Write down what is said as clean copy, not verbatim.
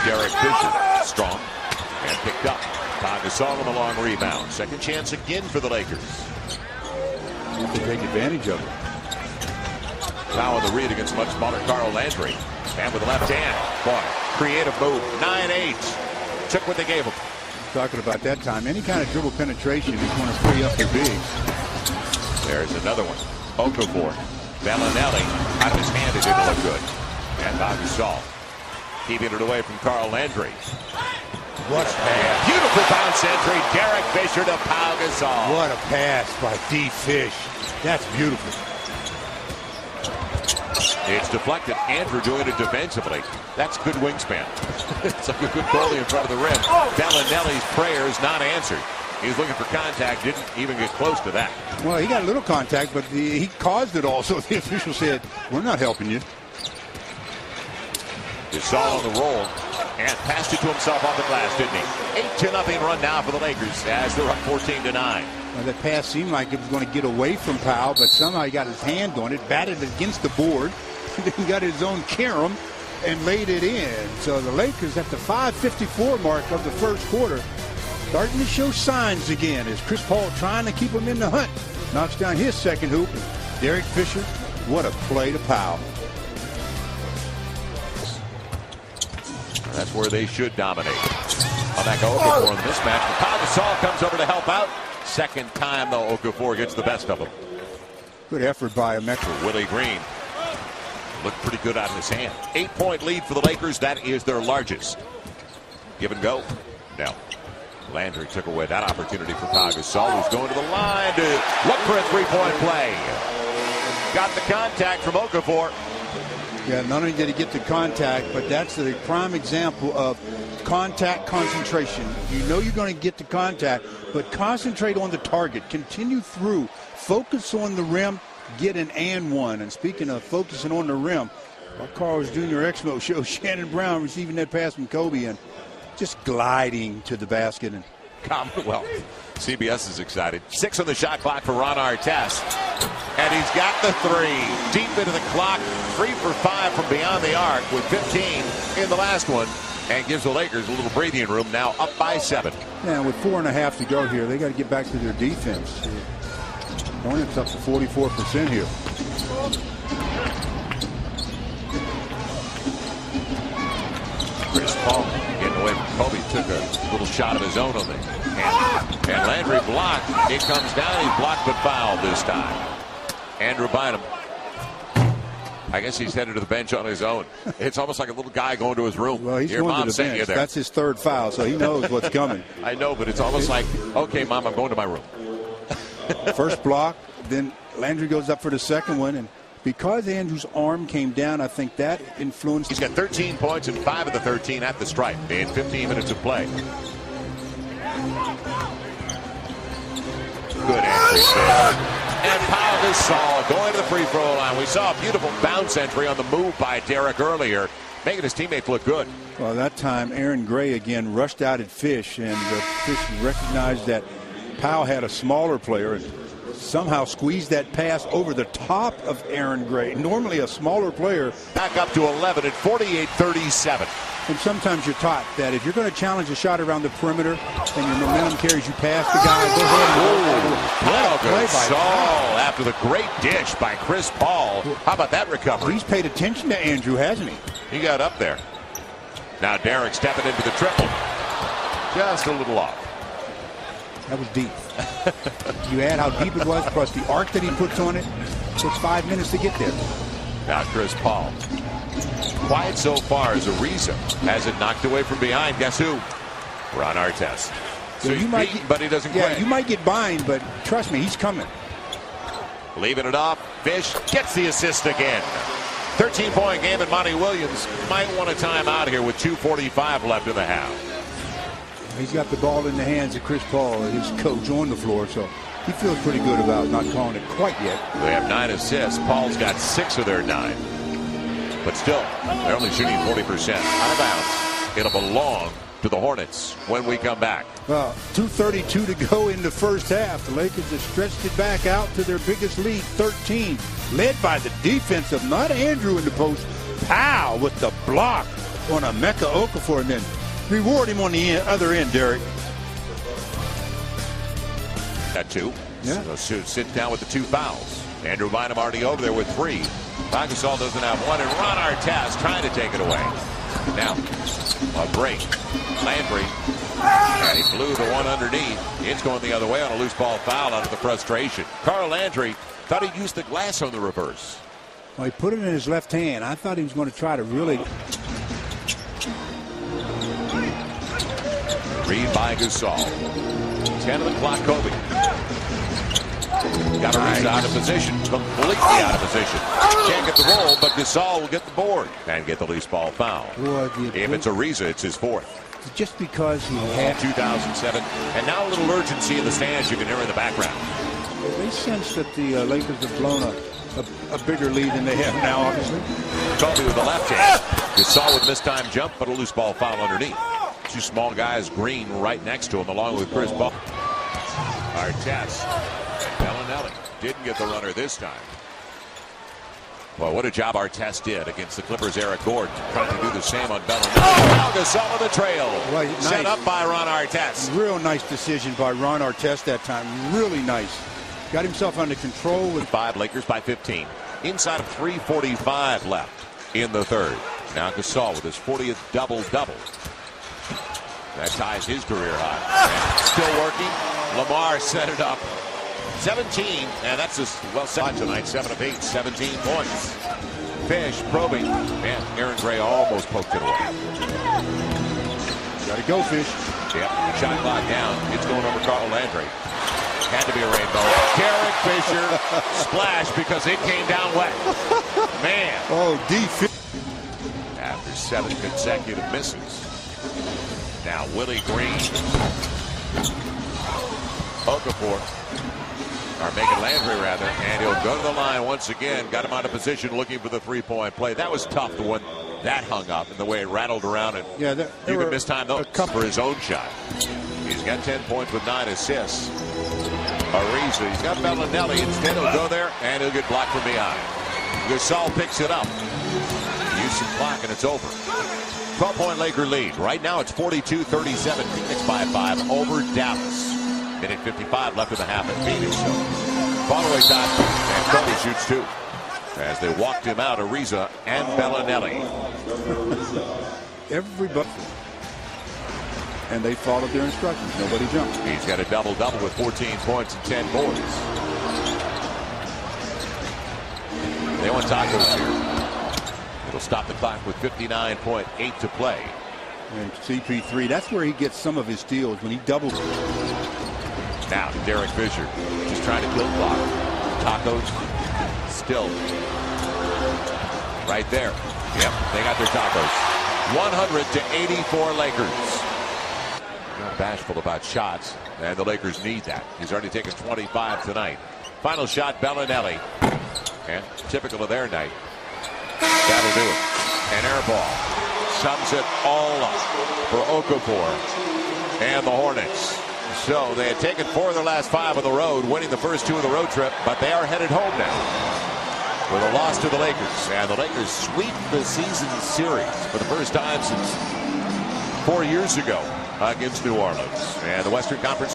Derek Fisher, strong and picked up. Gasol on the long rebound. Second chance again for the Lakers. You have to take advantage of it. Now on the read against much smaller Carl Landry. And with the left hand. Boy, creative move. 9-8. Took what they gave him. Talking about that time, any kind of dribble penetration is going to free up your bigs. There's another one. Okafor. Bellinelli out of his hand. It didn't look good. And Gasol keeping it away from Carl Landry. What a pass. Beautiful bounce entry. Derek Fisher to Pau Gasol. What a pass by D. Fish. That's beautiful. It's deflected. Andrew doing it defensively. That's good wingspan. It's like a good goalie in front of the rim. Bellinelli's prayer is not answered. He was looking for contact. Didn't even get close to that. Well, he got a little contact, but he caused it all. So the official said, we're not helping you. Gasol on the roll and passed it to himself off the glass, didn't he? 8-0 run now for the Lakers as they're up 14-9. Well, that pass seemed like it was going to get away from Powell, but somehow he got his hand on it, batted against the board, then he got his own carom and laid it in. So the Lakers at the 5:54 mark of the first quarter starting to show signs again as Chris Paul trying to keep him in the hunt. Knocks down his second hoop. Derek Fisher, what a play to Powell. That's where they should dominate. Back Okafor in this match. Pau Gasol comes over to help out. Second time, though, Okafor gets the best of him. Good effort by Emeka. Willie Green looked pretty good out of his hand. 8-point lead for the Lakers. That is their largest. Give and go. Now, Landry took away that opportunity for Pau Gasol, who's going to the line to look for a three-point play. Got the contact from Okafor. Yeah, not only did he get the contact, but that's the prime example of contact concentration. You know you're going to get the contact, but concentrate on the target. Continue through. Focus on the rim. Get an and one. And speaking of focusing on the rim, our Carl's Jr. Expo shows Shannon Brown receiving that pass from Kobe and just gliding to the basket. And Commonwealth. CBS is excited. 6 on the shot clock for Ron Artest. And he's got the three. Deep into the clock. 3 for 5 from beyond the arc with 15 in the last one. And gives the Lakers a little breathing room. Now up by 7. Yeah, with 4.5 to go here, they got to get back to their defense. Hornets up to 44% here. Chris Paul getting away from Kobe. Took a little shot of his own on the hand. And Landry blocked. It comes down. He's blocked but fouled this time. Andrew Bynum. I guess he's headed to the bench on his own. It's almost like a little guy going to his room. Well, he's Your going mom to the sent bench. you there. That's his third foul, so he knows what's coming. I know, but it's almost like, okay, Mom, I'm going to my room. First block, then Landry goes up for the second one, and because Andrew's arm came down, I think that influenced. He's got 13 points and 5 of the 13 at the stripe in 15 minutes of play. Good entry. And Pau Gasol going to the free throw line. We saw a beautiful bounce entry on the move by Derek earlier, making his teammates look good. Well, that time Aaron Gray again rushed out at Fish, and Fish recognized that Powell had a smaller player and somehow squeezed that pass over the top of Aaron Gray. Normally a smaller player. Back up to 11 at 48-37. And sometimes you're taught that if you're going to challenge a shot around the perimeter and your momentum carries you past the guy, go ahead and Pau Gasol after the great dish by Chris Paul. How about that recovery? He's paid attention to Andrew, hasn't he? He got up there. Now Derek stepping into the triple. Just a little off. That was deep. You add how deep it was, plus the arc that he puts on it. It takes 5 minutes to get there. Now Chris Paul. Quiet so far as Ariza has it knocked away from behind. Guess who? Ron Artest. So you might get, but he doesn't quit. Yeah, you might get behind, but trust me, he's coming. Leaving it off. Fish gets the assist again. 13-point game, and Monty Williams might want a timeout here with 2:45 left in the half. He's got the ball in the hands of Chris Paul, his coach, on the floor, so he feels pretty good about not calling it quite yet. They have 9 assists. Paul's got 6 of their 9. But still, they're only shooting 40% out of bounds. It'll belong to the Hornets when we come back. Well, 2:32 to go in the first half. The Lakers have stretched it back out to their biggest lead, 13, led by the defense of not Andrew in the post. Powell with the block on a Mecca Okafor and then reward him on the other end, Derek. Got two. Yeah. So sit down with the 2 fouls. Andrew Bynum already over there with 3. Gasol doesn't have 1, and Ron Artest trying to take it away. Now, a break. Landry, and he blew the one underneath. It's going the other way on a loose ball foul out of the frustration. Carl Landry thought he'd use the glass on the reverse. Well, he put it in his left hand. I thought he was going to try to really. Read by Gasol. 10 on the clock, Kobe. Got Ariza out of position. Completely out of position. Can't get the roll, but Gasol will get the board and get the loose ball foul. If it's Ariza, it's his 4th. Just because he had 2007, and now a little urgency in the stands you can hear in the background. They sense that the Lakers have blown a bigger lead than they have now, obviously. Kobe with the left hand. Gasol with missed-time jump, but a loose ball foul underneath. 2 small guys, Green right next to him, along with Chris Paul. Artest. Bellinelli didn't get the runner this time. Well, what a job Artest did against the Clippers' Eric Gordon. Trying to do the same on Bellinelli. Now Gasol on the trail. Well, nice. Set up by Ron Artest. Real nice decision by Ron Artest that time. Really nice. Got himself under control with 5. Lakers by 15. Inside of 3:45 left in the 3rd. Now Gasol with his 40th double-double. That ties his career high. And still working. Lamar set it up. 17, and that's his, well, 7 tonight. 7 of 8, 17 points. Fish probing, and Aaron Gray almost poked it away. Got to go, Fish. Yep, shot clock down. It's going over Carl Landry. Had to be a rainbow. Derek Fisher splash because it came down wet. Man. Oh, After 7 consecutive misses. Now Willie Green. Okafor. Or making Landry, rather, and he'll go to the line once again. Got him out of position looking for the 3-point play. That was tough, the one that hung up and the way it rattled around. And yeah, you could miss time though for his own shot. He's got 10 points with 9 assists. Ariza, he's got Bellinelli. Instead, he'll go there, and he'll get blocked from behind. Gasol picks it up. Use some clock, and it's over. 12-point Laker lead. Right now, it's 42-37. Phoenix by 5 over Dallas. Minute 55 left in the half at Phoenix. So, follow-away time, and Kobe shoots 2. As they walked him out, Ariza and Bellinelli. Everybody. And they followed their instructions. Nobody jumped. He's got a double-double with 14 points and 10 boards. They want tacos here. It'll stop the clock with 59.8 to play. And CP3, that's where he gets some of his steals, when he doubles. Now to Derek Fisher, just trying to kill clock. Tacos still right there. Yep, they got their tacos. 100-84 Lakers. Not bashful about shots, and the Lakers need that. He's already taken 25 tonight. Final shot, Bellinelli. And typical of their night. That'll do it. An air ball. Sums it all up for Okafor and the Hornets. So they had taken 4 of their last 5 on the road, winning the first 2 of the road trip, but they are headed home now with a loss to the Lakers. And the Lakers sweep the season series for the first time since 4 years ago against New Orleans. And the Western Conference